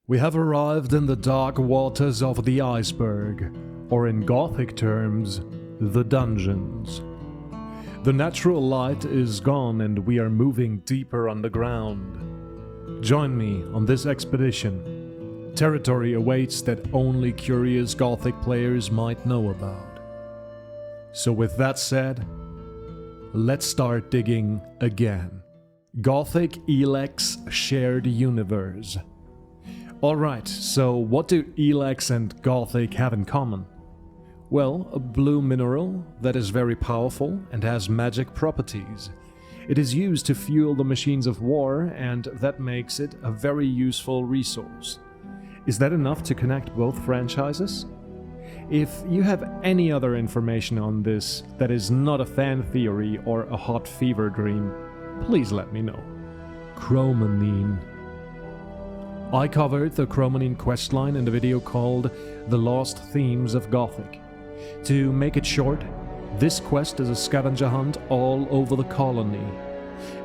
We have arrived in the dark waters of the iceberg, or in Gothic terms, the dungeons. The natural light is gone and we are moving deeper underground. Join me on this expedition. Territory awaits that only curious Gothic players might know about. So with that said, let's start digging again. Gothic ELEX Shared Universe. Alright, so what do ELEX and Gothic have in common? Well, a blue mineral that is very powerful and has magic properties. It is used to fuel the machines of war, and that makes it a very useful resource. Is that enough to connect both franchises? If you have any other information on this that is not a fan theory or a hot fever dream, please let me know. Chroman. I covered the Chroman questline in the video called The Lost Themes of Gothic. To make it short, this quest is a scavenger hunt all over the colony.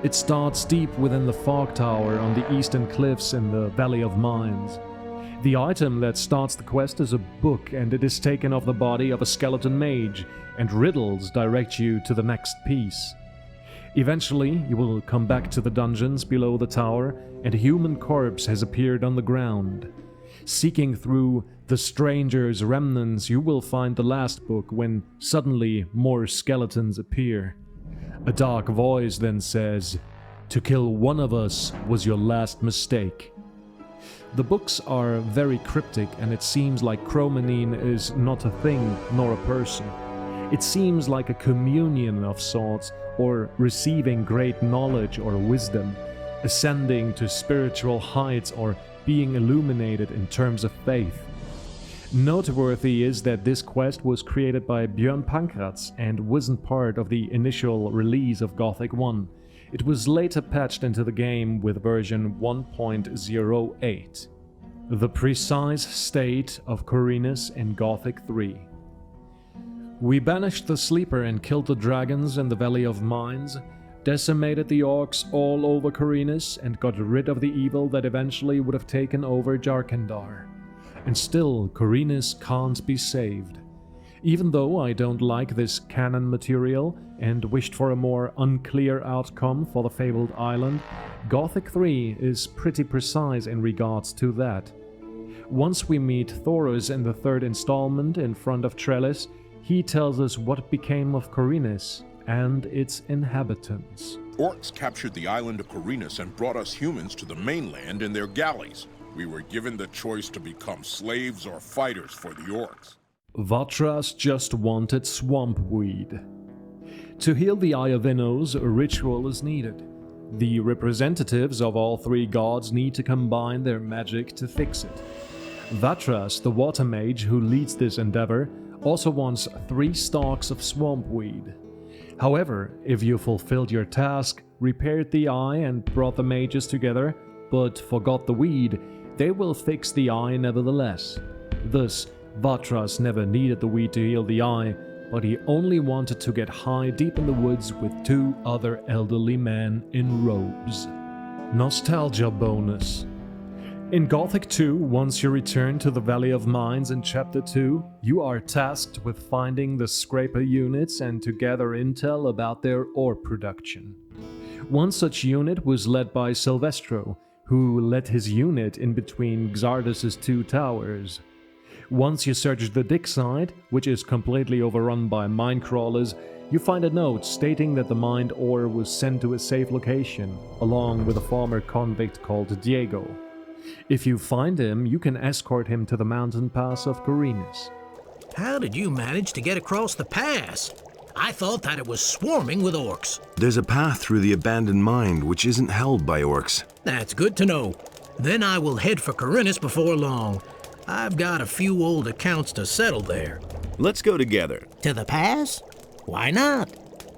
It starts deep within the fog tower on the eastern cliffs in the Valley of Mines. The item that starts the quest is a book, and it is taken off the body of a skeleton mage, and riddles direct you to the next piece. Eventually, you will come back to the dungeons below the tower, and a human corpse has appeared on the ground. Seeking through the stranger's remnants, you will find the last book when suddenly more skeletons appear. A dark voice then says, "To kill one of us was your last mistake." The books are very cryptic, and it seems like Chroman is not a thing nor a person. It seems like a communion of sorts, or receiving great knowledge or wisdom, ascending to spiritual heights, or being illuminated in terms of faith. Noteworthy is that this quest was created by Björn Pankratz and wasn't part of the initial release of Gothic 1. It was later patched into the game with version 1.08. The precise state of Kinus in Gothic 3. We banished the Sleeper and killed the dragons in the Valley of Mines, decimated the orcs all over Kinus, and got rid of the evil that eventually would have taken over Jandar. And still, Kinus can't be saved. Even though I don't like this canon material and wished for a more unclear outcome for the fabled island, Gothic 3 is pretty precise in regards to that. Once we meet Thoras in the third installment in front of Trellis, he tells us what became of Kinus and its inhabitants. Orcs captured the island of Kinus and brought us humans to the mainland in their galleys. We were given the choice to become slaves or fighters for the orcs. Vatas just wanted swamp weed. To heal the Eye of Adinos, a ritual is needed. The representatives of all three gods need to combine their magic to fix it. Vatas, the water mage who leads this endeavor, also wants 3 stalks of swamp weed. However, if you fulfilled your task, repaired the eye and brought the mages together, but forgot the weed, they will fix the eye nevertheless. Thus, Vatas never needed the weed to heal the eye, but he only wanted to get high deep in the woods with 2 other elderly men in robes. Nostalgia bonus. In Gothic 2, once you return to the Valley of Mines in Chapter 2, you are tasked with finding the Scraper units and to gather intel about their ore production. One such unit was led by Silvestro, who led his unit in between Xardus' 2 towers. Once you search the dig site, which is completely overrun by mine crawlers, you find a note stating that the mined ore was sent to a safe location, along with a former convict called Diego. If you find him, you can escort him to the mountain pass of Kinus. How did you manage to get across the pass? I thought that it was swarming with orcs. There's a path through the abandoned mine which isn't held by orcs. That's good to know. Then I will head for Kinus before long. I've got a few old accounts to settle there. Let's go together. To the pass? Why not?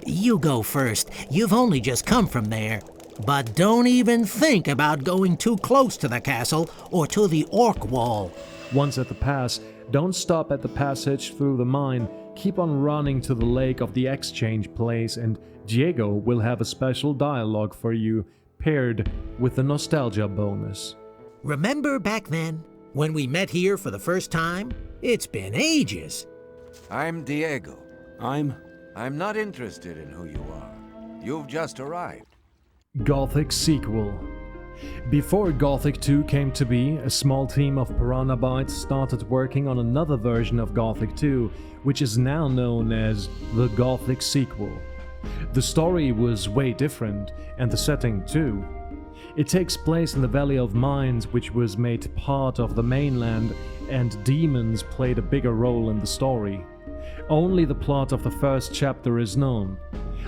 You go first. You've only just come from there. But don't even think about going too close to the castle or to the orc wall. Once at the pass, don't stop at the passage through the mine. Keep on running to the lake of the exchange place, and Diego will have a special dialogue for you, paired with the nostalgia bonus. Remember back then, when we met here for the first time? It's been ages. I'm Diego. I'm not interested in who you are. You've just arrived. Gothic Sequel. Before Gothic 2 came to be, a small team of Piranhabytes started working on another version of Gothic 2, which is now known as the Gothic Sequel. The story was way different, and the setting too. It takes place in the Valley of Mines, which was made part of the mainland, and demons played a bigger role in the story. Only the plot of the first chapter is known.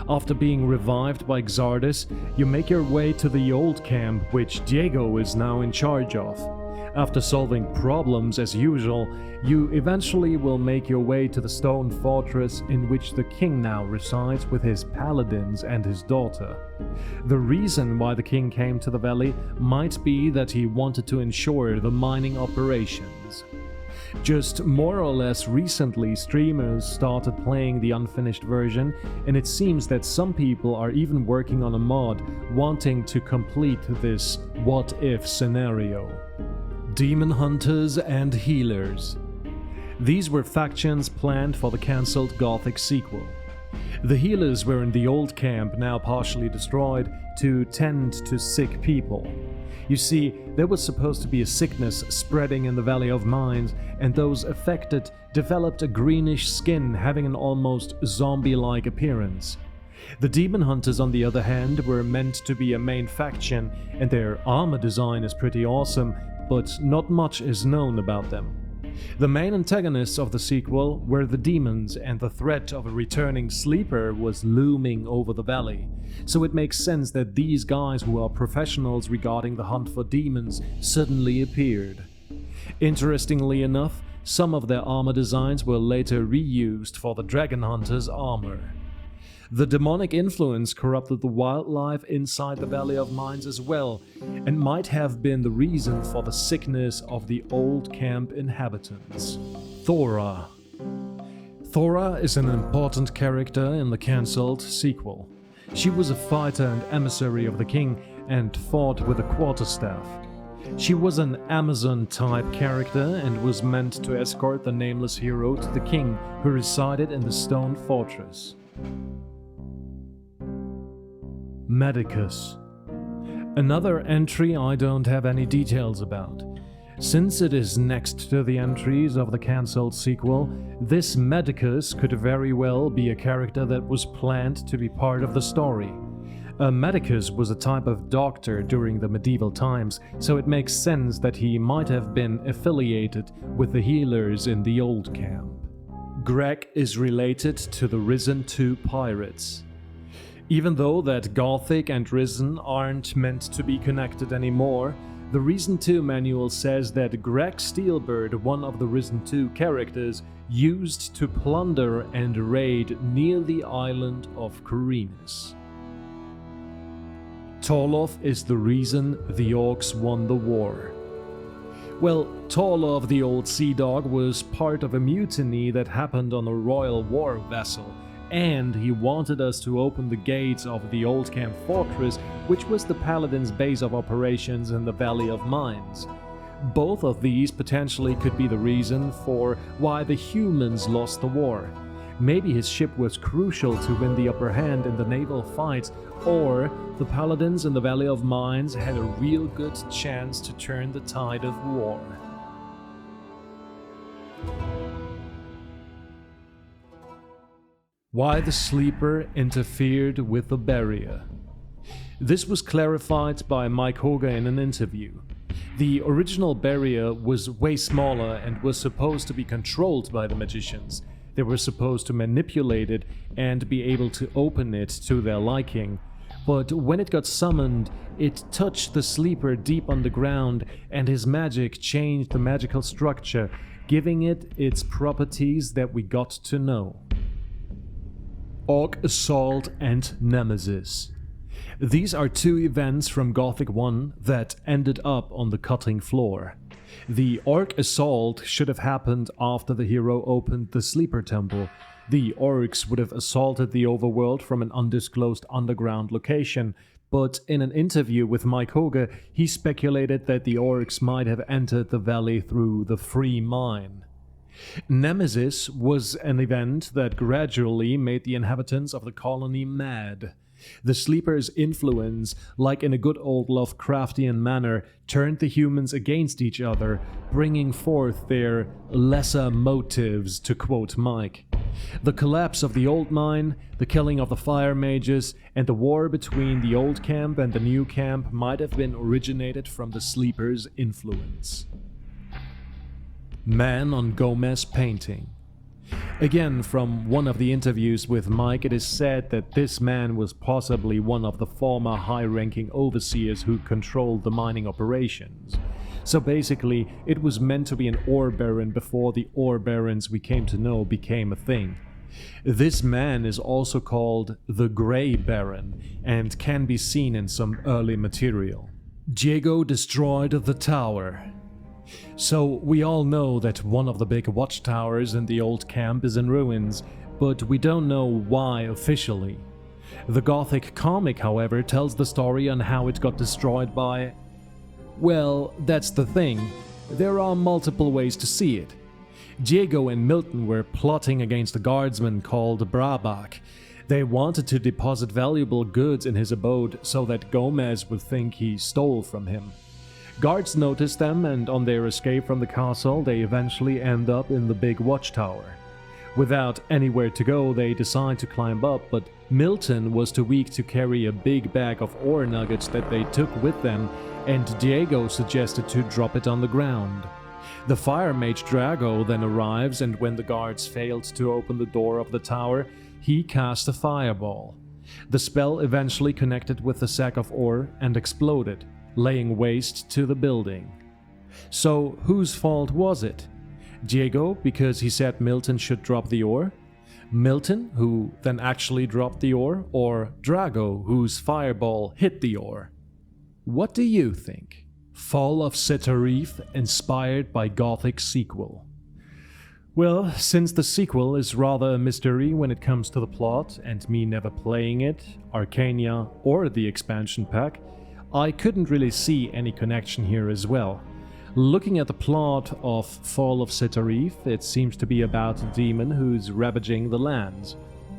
After being revived by Xardis, you make your way to the old camp, which Diego is now in charge of. After solving problems as usual, you eventually will make your way to the stone fortress in which the king now resides with his paladins and his daughter. The reason why the king came to the valley might be that he wanted to ensure the mining operations. Just more or less recently, streamers started playing the unfinished version, and it seems that some people are even working on a mod wanting to complete this what-if scenario. Demon Hunters and Healers. These were factions planned for the cancelled Gothic sequel. The healers were in the old camp, now partially destroyed, to tend to sick people. You see, there was supposed to be a sickness spreading in the Valley of Mines, and those affected developed a greenish skin having an almost zombie-like appearance. The Demon Hunters, on the other hand, were meant to be a main faction, and their armor design is pretty awesome, but not much is known about them. The main antagonists of the sequel were the demons, and the threat of a returning sleeper was looming over the valley, so it makes sense that these guys who are professionals regarding the hunt for demons suddenly appeared. Interestingly enough, some of their armor designs were later reused for the Dragon Hunter's armor. The demonic influence corrupted the wildlife inside the Valley of Mines as well, and might have been the reason for the sickness of the old camp inhabitants. Thora. Thora is an important character in the cancelled sequel. She was a fighter and emissary of the king and fought with a quarterstaff. She was an Amazon-type character and was meant to escort the nameless hero to the king, who resided in the stone fortress. Medicus. Another entry I don't have any details about. Since it is next to the entries of the cancelled sequel, this Medicus could very well be a character that was planned to be part of the story. A medicus was a type of doctor during the medieval times, so it makes sense that he might have been affiliated with the healers in the old camp. Greg is related to the Risen 2 pirates. Even though that Gothic and Risen aren't meant to be connected anymore, the Risen 2 manual says that Greg Steelbird, one of the Risen 2 characters, used to plunder and raid near the island of Kinus. Torlof is the reason the orcs won the war. Well, Torlof, the old sea dog, was part of a mutiny that happened on a royal war vessel, and he wanted us to open the gates of the old camp fortress, which was the Paladin's base of operations in the Valley of Mines. Both of these potentially could be the reason for why the humans lost the war. Maybe his ship was crucial to win the upper hand in the naval fight, or the Paladins in the Valley of Mines had a real good chance to turn the tide of war. Why the Sleeper interfered with the barrier. This was clarified by Mike Hoga in an interview. The original barrier was way smaller and was supposed to be controlled by the magicians. They were supposed to manipulate it and be able to open it to their liking. But when it got summoned, it touched the Sleeper deep underground, and his magic changed the magical structure, giving it its properties that we got to know. Orc Assault and Nemesis. These are two events from Gothic 1 that ended up on the cutting floor. The Orc Assault should have happened after the hero opened the Sleeper Temple. The orcs would have assaulted the overworld from an undisclosed underground location, but in an interview with Mike Hoge, he speculated that the orcs might have entered the valley through the Free Mine. Nemesis was an event that gradually made the inhabitants of the colony mad. The Sleeper's influence, like in a good old Lovecraftian manner, turned the humans against each other, bringing forth their lesser motives, to quote Mike. The collapse of the old mine, the killing of the fire mages, and the war between the old camp and the new camp might have been originated from the Sleeper's influence. Man on Gomez painting. Again, from one of the interviews with Mike, it is said that this man was possibly one of the former high-ranking overseers who controlled the mining operations. So basically, it was meant to be an ore baron before the ore barons we came to know became a thing. This man is also called the Grey Baron and can be seen in some early material. Diego destroyed the tower. So we all know that one of the big watchtowers in the old camp is in ruins, but we don't know why officially. The Gothic comic, however, tells the story on how it got destroyed by... Well, that's the thing. There are multiple ways to see it. Diego and Milton were plotting against a guardsman called Brabak. They wanted to deposit valuable goods in his abode so that Gomez would think he stole from him. Guards noticed them, and on their escape from the castle, they eventually end up in the big watchtower. Without anywhere to go, they decide to climb up, but Milton was too weak to carry a big bag of ore nuggets that they took with them, and Diego suggested to drop it on the ground. The fire mage Drago then arrives, and when the guards failed to open the door of the tower, he cast a fireball. The spell eventually connected with the sack of ore and exploded, laying waste to the building. So whose fault was it? Diego, because he said Milton should drop the ore? Milton, who then actually dropped the ore? Or Drago, whose fireball hit the ore? What do you think? Fall of Setarif, inspired by Gothic Sequel. Well, since the sequel is rather a mystery when it comes to the plot, and me never playing it, Arcania, or the expansion pack, I couldn't really see any connection here as well. Looking at the plot of Fall of Setarif, it seems to be about a demon who's ravaging the lands.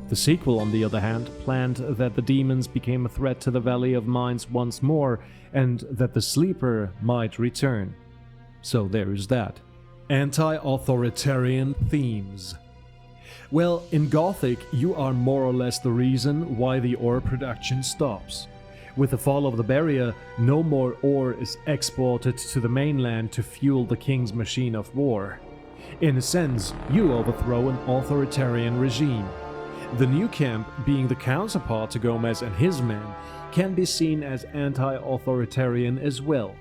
The sequel, on the other hand, planned that the demons became a threat to the Valley of Mines once more, and that the Sleeper might return. So there is that. Anti-authoritarian themes. Well, in Gothic, you are more or less the reason why the ore production stops. With the fall of the barrier, no more ore is exported to the mainland to fuel the king's machine of war. In a sense, you overthrow an authoritarian regime. The new camp, being the counterpart to Gomez and his men, can be seen as anti-authoritarian as well.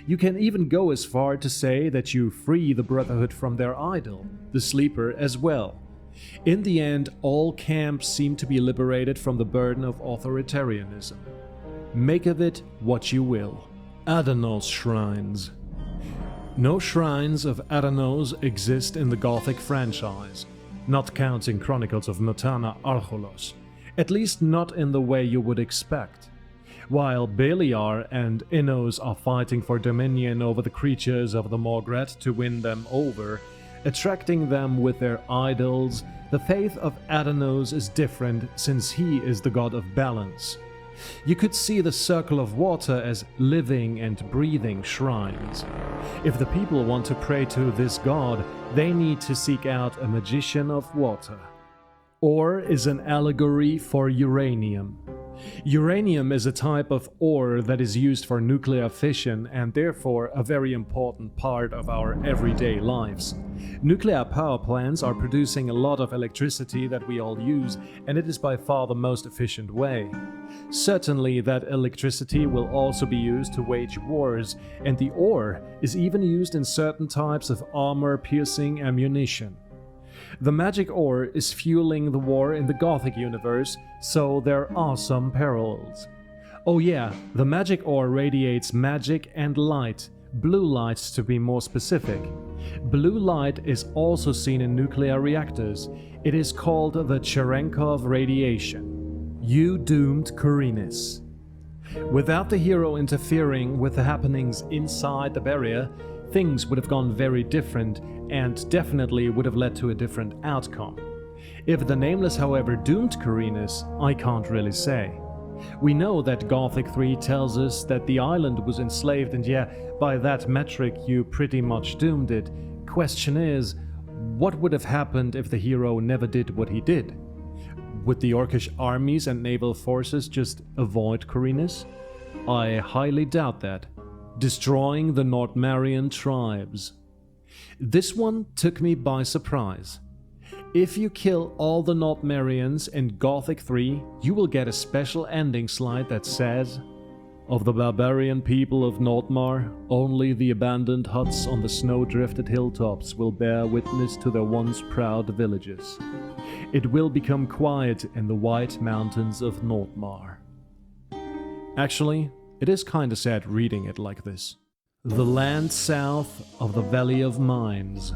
You can even go as far to say that you free the Brotherhood from their idol, the Sleeper, as well. In the end, all camps seem to be liberated from the burden of authoritarianism. Make of it what you will. Adinos shrines. No shrines of Adinos exist in the Gothic franchise, not counting Chronicles of Mutana Archolos, at least not in the way you would expect. While Beliar and Innos are fighting for dominion over the creatures of the Morgret to win them over, attracting them with their idols, the faith of Adinos is different since he is the god of balance. You could see the Circle of Water as living and breathing shrines. If the people want to pray to this god, they need to seek out a magician of water. Ore is an allegory for uranium. Uranium is a type of ore that is used for nuclear fission and therefore a very important part of our everyday lives. Nuclear power plants are producing a lot of electricity that we all use, and it is by far the most efficient way. Certainly that electricity will also be used to wage wars, and the ore is even used in certain types of armor-piercing ammunition. The magic ore is fueling the war in the Gothic universe, so there are some parallels. Oh yeah, the magic ore radiates magic and light, blue light to be more specific. Blue light is also seen in nuclear reactors. It is called the Tscherenkow of Radiation. You doomed Kinus. Without the hero interfering with the happenings inside the barrier, things would have gone very different and definitely would have led to a different outcome. If the Nameless, however, doomed Carinus, I can't really say. We know that Gothic 3 tells us that the island was enslaved, and yeah, by that metric you pretty much doomed it. Question is, what would have happened if the hero never did what he did? Would the Orcish armies and naval forces just avoid Carinus? I highly doubt that. Destroying the Maran Tribes. This one took me by surprise. If you kill all the Marans in Gothic 3, you will get a special ending slide that says, "Of the barbarian people of Nordmar, only the abandoned huts on the snow-drifted hilltops will bear witness to their once proud villages. It will become quiet in the white mountains of Nordmar." Actually, it is kinda sad reading it like this. The land south of the Valley of Mines.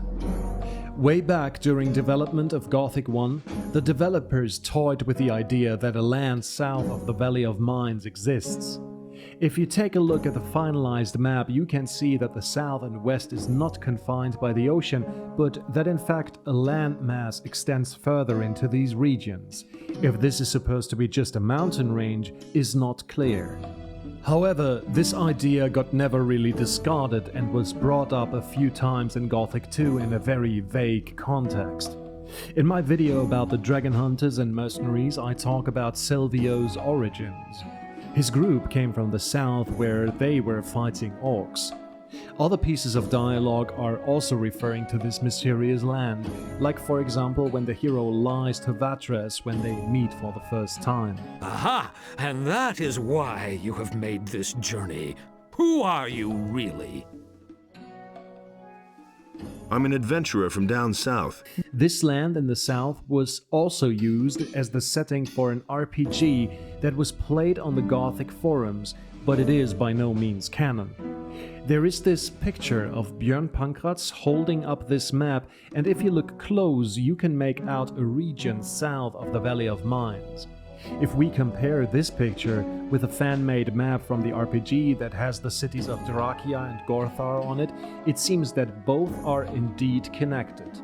Way back during development of Gothic 1, the developers toyed with the idea that a land south of the Valley of Mines exists. If you take a look at the finalized map, you can see that the south and west is not confined by the ocean, but that in fact a landmass extends further into these regions. If this is supposed to be just a mountain range is not clear. However, this idea got never really discarded and was brought up a few times in Gothic 2 in a very vague context. In my video about the Dragon Hunters and Mercenaries, I talk about Silvio's origins. His group came from the south where they were fighting orcs. Other pieces of dialogue are also referring to this mysterious land, like for example when the hero lies to Vatas when they meet for the first time. Aha! And that is why you have made this journey. Who are you really? I'm an adventurer from down south. This land in the south was also used as the setting for an RPG that was played on the Gothic forums, but it is by no means canon. There is this picture of Björn Pankratz holding up this map, and if you look close you can make out a region south of the Valley of Mines. If we compare this picture with a fan-made map from the RPG that has the cities of Drakia and Gorthar on it, it seems that both are indeed connected.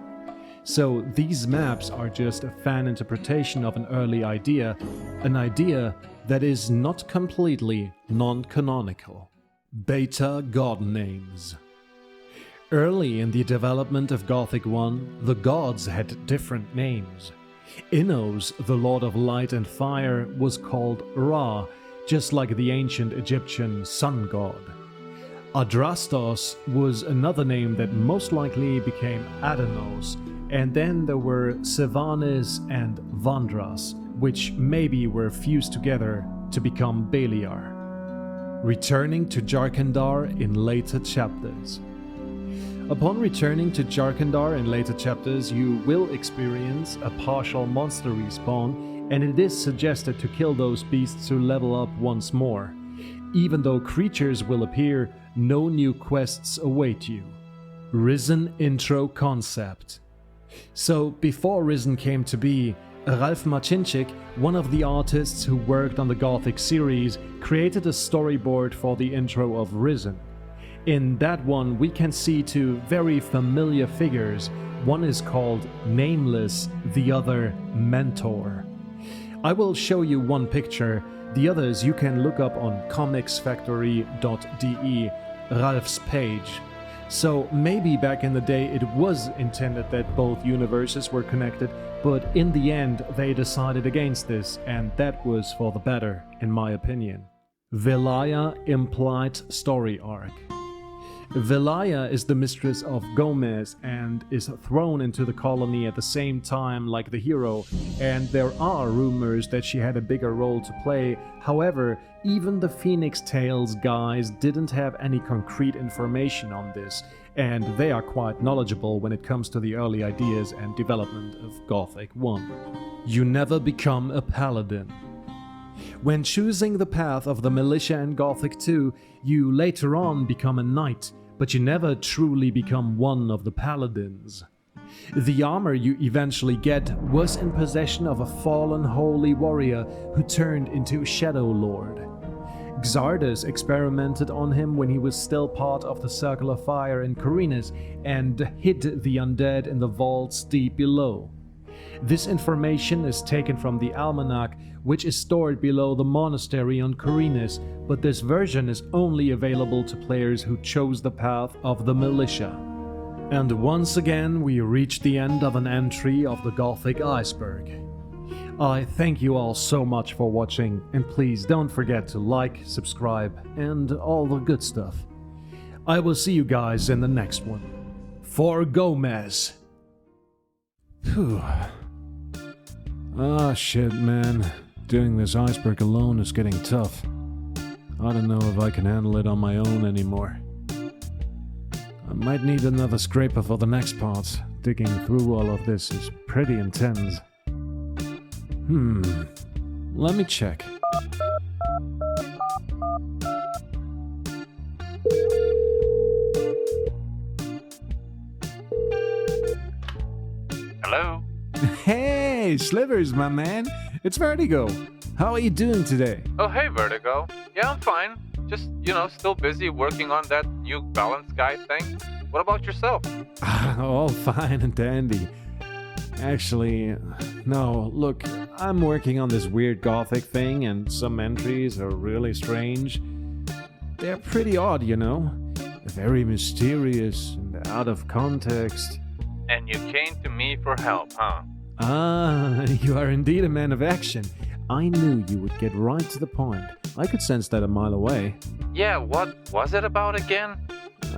So these maps are just a fan interpretation of an early idea, an idea that is not completely non-canonical. Beta God names. Early in the development of Gothic 1, the gods had different names. Innos, the Lord of Light and Fire, was called Ra, just like the ancient Egyptian sun god. Adrastos was another name that most likely became Adinos, and then there were Sevanes and Vandras, which maybe were fused together to become Beliar. Returning to Jandar in later chapters. Upon returning to Jandar in later chapters, you will experience a partial monster respawn, and it is suggested to kill those beasts to level up once more. Even though creatures will appear, no new quests await you. Risen intro concept. So, before Risen came to be, Ralf Marczincziks, one of the artists who worked on the Gothic series, created a storyboard for the intro of Risen. In that one, we can see two very familiar figures. One is called Nameless, the other Mentor. I will show you one picture, the others you can look up on comicsfactory.de, Ralf's page. So maybe back in the day it was intended that both universes were connected, but in the end they decided against this, and that was for the better, in my opinion. Vayia implied story arc. Vayia is the mistress of Gomez and is thrown into the colony at the same time like the hero, and there are rumors that she had a bigger role to play. However, even the Phoenix Tales guys didn't have any concrete information on this, and they are quite knowledgeable when it comes to the early ideas and development of Gothic 1. You never become a paladin. When choosing the path of the militia in Gothic 2, you later on become a knight, but you never truly become one of the paladins. The armor you eventually get was in possession of a fallen holy warrior who turned into Shadow Lord. Xardus experimented on him when he was still part of the Circle of Fire in Corinus and hid the undead in the vaults deep below. This information is taken from the Almanac, which is stored below the monastery on Corinus, but this version is only available to players who chose the path of the militia. And once again, we reach the end of an entry of the Gothic Iceberg. I thank you all so much for watching, and please don't forget to like, subscribe, and all the good stuff. I will see you guys in the next one. For Gomez! Phew. Ah, shit, man. Doing this iceberg alone is getting tough. I don't know if I can handle it on my own anymore. I might need another scraper for the next part. Digging through all of this is pretty intense. Let me check. Hello? Hey, Slivers, my man. It's Vertigo. How are you doing today? Oh, hey, Vertigo. Yeah, I'm fine. Just, still busy working on that new balance guide thing. What about yourself? All fine and dandy. Actually, no, look, I'm working on this weird Gothic thing, and some entries are really strange. They're pretty odd, Very mysterious and out of context. And you came to me for help, huh? Ah, you are indeed a man of action. I knew you would get right to the point. I could sense that a mile away. Yeah, what was it about again?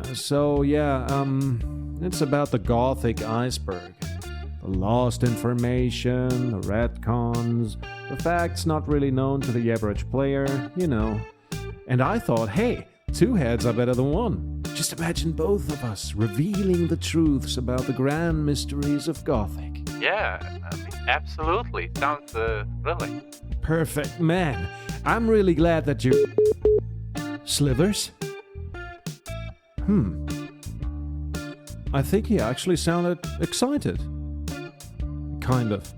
It's about the Gothic Iceberg. The lost information, the retcons, the facts not really known to the average player, And I thought, hey, two heads are better than one. Just imagine both of us revealing the truths about the grand mysteries of Gothic. Yeah, absolutely. Sounds thrilling. Perfect, man. I'm really glad that you... Slivers? I think he actually sounded excited. Kind of.